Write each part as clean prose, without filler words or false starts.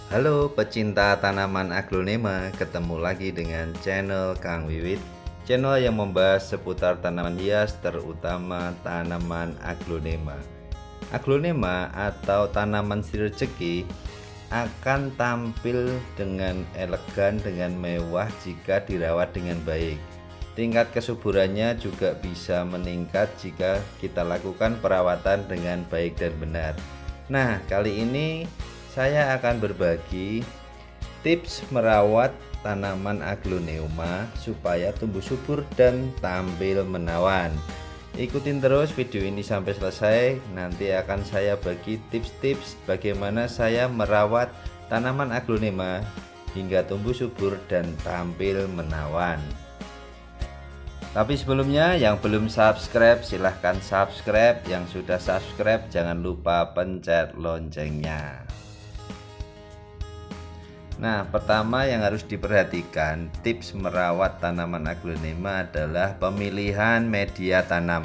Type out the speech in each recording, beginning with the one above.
Halo pecinta tanaman aglonema, ketemu lagi dengan channel Kang Wiwit, channel yang membahas seputar tanaman hias terutama tanaman aglonema. Aglonema atau tanaman si rezeki akan tampil dengan elegan, dengan mewah jika dirawat dengan baik. Tingkat kesuburannya juga bisa meningkat jika kita lakukan perawatan dengan baik dan benar. Nah, kali ini saya akan berbagi tips merawat tanaman aglonema supaya tumbuh subur dan tampil menawan. Ikutin terus video ini sampai selesai. Nanti akan saya bagi tips-tips bagaimana saya merawat tanaman aglonema hingga tumbuh subur dan tampil menawan. Tapi sebelumnya yang belum subscribe silahkan subscribe, yang sudah subscribe jangan lupa pencet loncengnya. Nah, pertama yang harus diperhatikan tips merawat tanaman aglonema adalah pemilihan media tanam.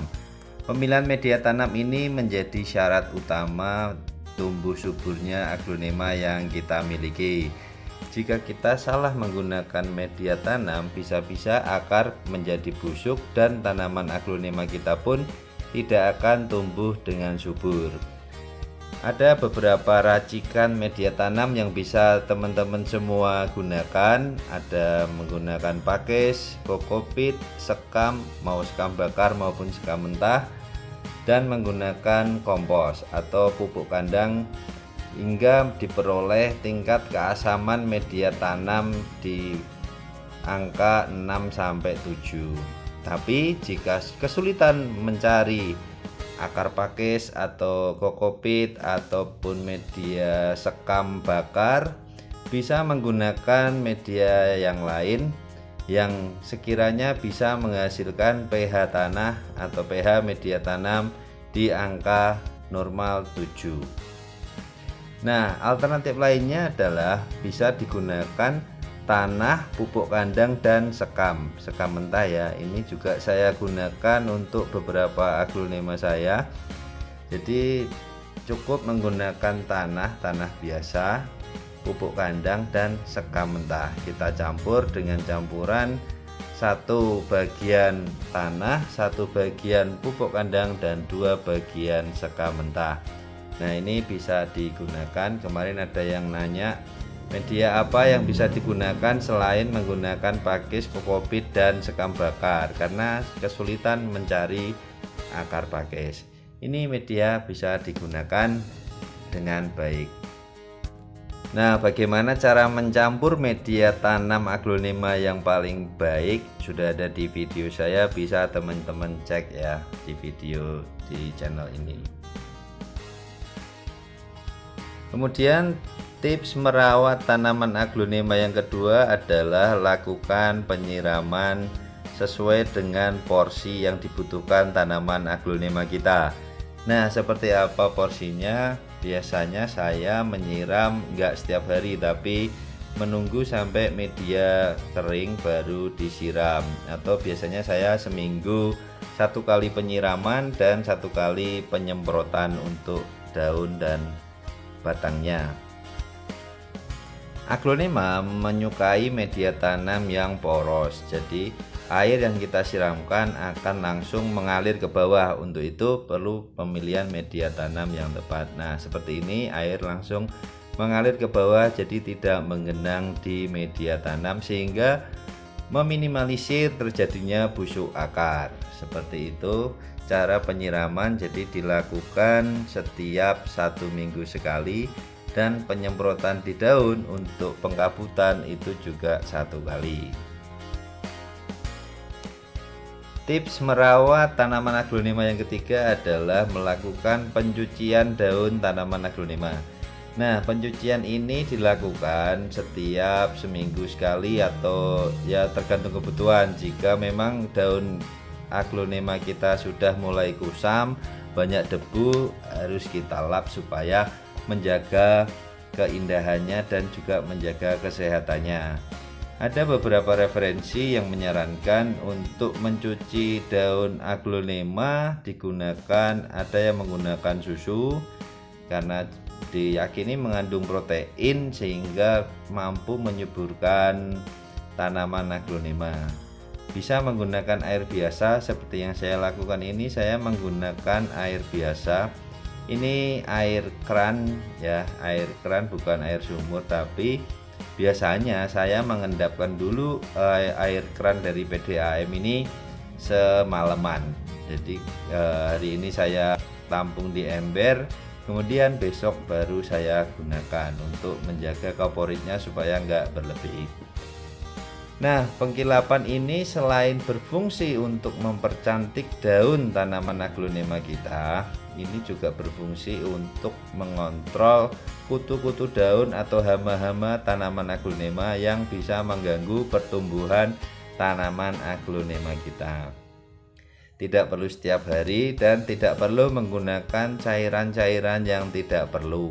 Pemilihan media tanam ini menjadi syarat utama tumbuh suburnya aglonema yang kita miliki. Jika kita salah menggunakan media tanam, bisa-bisa akar menjadi busuk dan tanaman aglonema kita pun tidak akan tumbuh dengan subur. Ada beberapa racikan media tanam yang bisa teman-teman semua gunakan. Ada menggunakan pakis, kokopit, sekam, mau sekam bakar maupun sekam mentah, dan menggunakan kompos atau pupuk kandang hingga diperoleh tingkat keasaman media tanam di angka 6-7. Tapi jika kesulitan mencari akar pakis atau kokopit ataupun media sekam bakar, bisa menggunakan media yang lain yang sekiranya bisa menghasilkan pH tanah atau pH media tanam di angka normal 7. Nah, alternatif lainnya adalah bisa digunakan tanah, pupuk kandang, dan sekam mentah ya. Ini juga saya gunakan untuk beberapa aglonema saya. Jadi cukup menggunakan tanah biasa, pupuk kandang, dan sekam mentah. Kita campur dengan campuran 1 bagian tanah, 1 bagian pupuk kandang, dan 2 bagian sekam mentah. Nah, ini bisa digunakan. Kemarin ada yang nanya media apa yang bisa digunakan selain menggunakan pakis, kokopit, dan sekam bakar karena kesulitan mencari akar pakis. Ini media bisa digunakan dengan baik. Nah, bagaimana cara mencampur media tanam aglonema yang paling baik sudah ada di video saya, bisa teman-teman cek ya di video di channel ini. Kemudian tips merawat tanaman aglonema yang kedua adalah lakukan penyiraman sesuai dengan porsi yang dibutuhkan tanaman aglonema kita. Nah, seperti apa porsinya? Biasanya saya menyiram enggak setiap hari, tapi menunggu sampai media kering baru disiram, atau biasanya saya seminggu 1 kali penyiraman dan 1 kali penyemprotan untuk daun dan batangnya. Aglonema menyukai media tanam yang poros, jadi air yang kita siramkan akan langsung mengalir ke bawah. Untuk itu perlu pemilihan media tanam yang tepat. Nah, seperti ini air langsung mengalir ke bawah, jadi tidak menggenang di media tanam sehingga meminimalisir terjadinya busuk akar. Seperti itu cara penyiraman, jadi dilakukan setiap 1 minggu sekali, dan penyemprotan di daun untuk pengkabutan itu juga 1 kali. Tips merawat tanaman aglonema yang ketiga adalah melakukan pencucian daun tanaman aglonema. Nah, pencucian ini dilakukan setiap seminggu sekali atau ya tergantung kebutuhan. Jika memang daun aglonema kita sudah mulai kusam, banyak debu, harus kita lap supaya menjaga keindahannya dan juga menjaga kesehatannya. Ada beberapa referensi yang menyarankan untuk mencuci daun aglonema digunakan, ada yang menggunakan susu karena diyakini mengandung protein sehingga mampu menyuburkan tanaman aglonema. Bisa menggunakan air biasa seperti yang saya lakukan ini. Saya menggunakan air biasa. Ini air keran ya, air keran bukan air sumur, tapi biasanya saya mengendapkan dulu air keran dari PDAM ini semalaman. Jadi hari ini saya tampung di ember, kemudian besok baru saya gunakan untuk menjaga kaporitnya supaya nggak berlebih. Nah, pengkilapan ini selain berfungsi untuk mempercantik daun tanaman aglonema kita, ini juga berfungsi untuk mengontrol kutu-kutu daun atau hama-hama tanaman aglonema yang bisa mengganggu pertumbuhan tanaman aglonema kita. Tidak perlu setiap hari dan tidak perlu menggunakan cairan-cairan yang tidak perlu,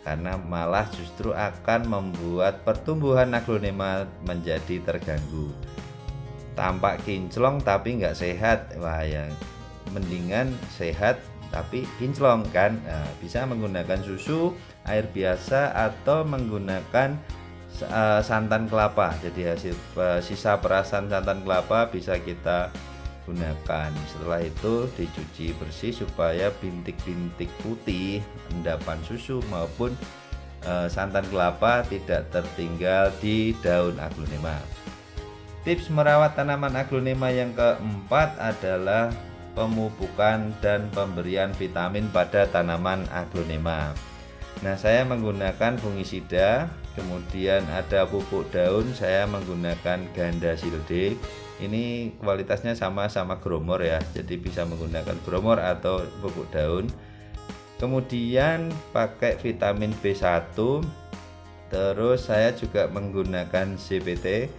karena malah justru akan membuat pertumbuhan aglonema menjadi terganggu. Tampak kinclong tapi nggak sehat, wah ya mendingan sehat tapi kinclong kan. Nah, bisa menggunakan susu, air biasa, atau menggunakan santan kelapa. Jadi hasil sisa perasan santan kelapa bisa kita gunakan. Setelah itu dicuci bersih supaya bintik-bintik putih endapan susu maupun santan kelapa tidak tertinggal di daun aglonema. Tips merawat tanaman aglonema yang keempat adalah pemupukan dan pemberian vitamin pada tanaman aglonema. Nah, saya menggunakan fungisida, kemudian ada pupuk daun, saya menggunakan Gandasilde. Ini kualitasnya sama gromor ya, jadi bisa menggunakan gromor atau pupuk daun. Kemudian pakai vitamin B1. Terus saya juga menggunakan CPT,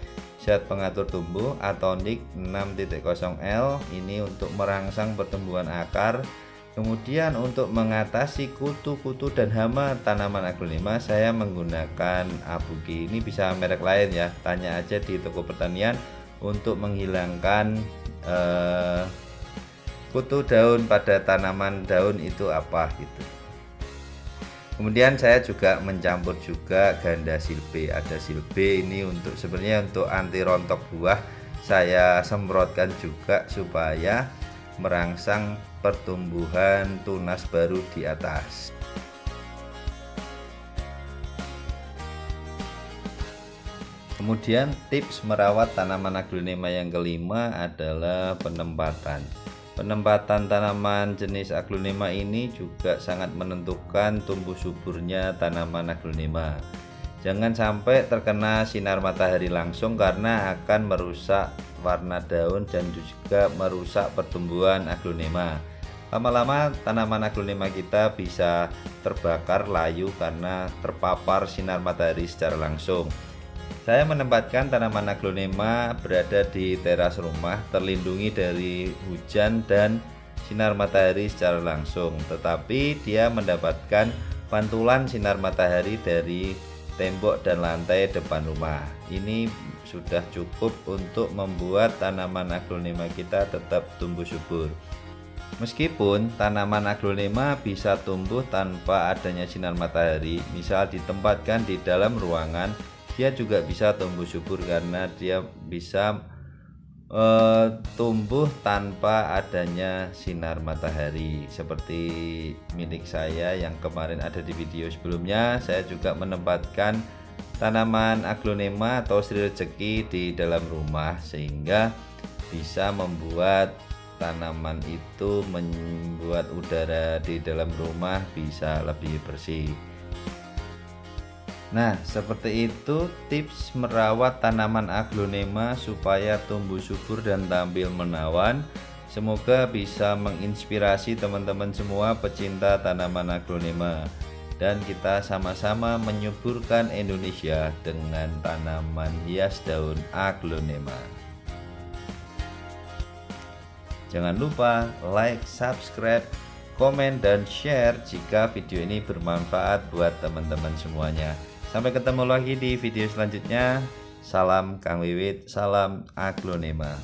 zat pengatur tumbuh, Atonik 6.0L, ini untuk merangsang pertumbuhan akar. Kemudian untuk mengatasi kutu-kutu dan hama tanaman aglonema, saya menggunakan Abuki. Ini bisa merek lain ya, tanya aja di toko pertanian untuk menghilangkan kutu daun pada tanaman daun itu apa gitu. Kemudian saya juga mencampur juga Gandasilbe. Ada silbe ini untuk sebenarnya untuk anti rontok buah. Saya semprotkan juga supaya merangsang pertumbuhan tunas baru di atas. Kemudian tips merawat tanaman aglonema yang kelima adalah penempatan. Penempatan tanaman jenis aglonema ini juga sangat menentukan tumbuh suburnya tanaman aglonema. Jangan sampai terkena sinar matahari langsung karena akan merusak warna daun dan juga merusak pertumbuhan aglonema. Lama-lama tanaman aglonema kita bisa terbakar layu karena terpapar sinar matahari secara langsung. Saya menempatkan tanaman aglonema berada di teras rumah, terlindungi dari hujan dan sinar matahari secara langsung, tetapi dia mendapatkan pantulan sinar matahari dari tembok dan lantai depan rumah. Ini sudah cukup untuk membuat tanaman aglonema kita tetap tumbuh subur. Meskipun tanaman aglonema bisa tumbuh tanpa adanya sinar matahari, misal ditempatkan di dalam ruangan, dia juga bisa tumbuh subur karena dia bisa tumbuh tanpa adanya sinar matahari. Seperti milik saya yang kemarin ada di video sebelumnya, saya juga menempatkan tanaman aglonema atau Sri Rejeki di dalam rumah sehingga bisa membuat tanaman itu membuat udara di dalam rumah bisa lebih bersih. Nah, seperti itu tips merawat tanaman aglonema supaya tumbuh subur dan tampil menawan. Semoga bisa menginspirasi teman-teman semua pecinta tanaman aglonema, dan kita sama-sama menyuburkan Indonesia dengan tanaman hias daun aglonema. Jangan lupa like, subscribe, komen, dan share jika video ini bermanfaat buat teman-teman semuanya. Sampai ketemu lagi di video selanjutnya. Salam Kang Wiwit, salam aglonema.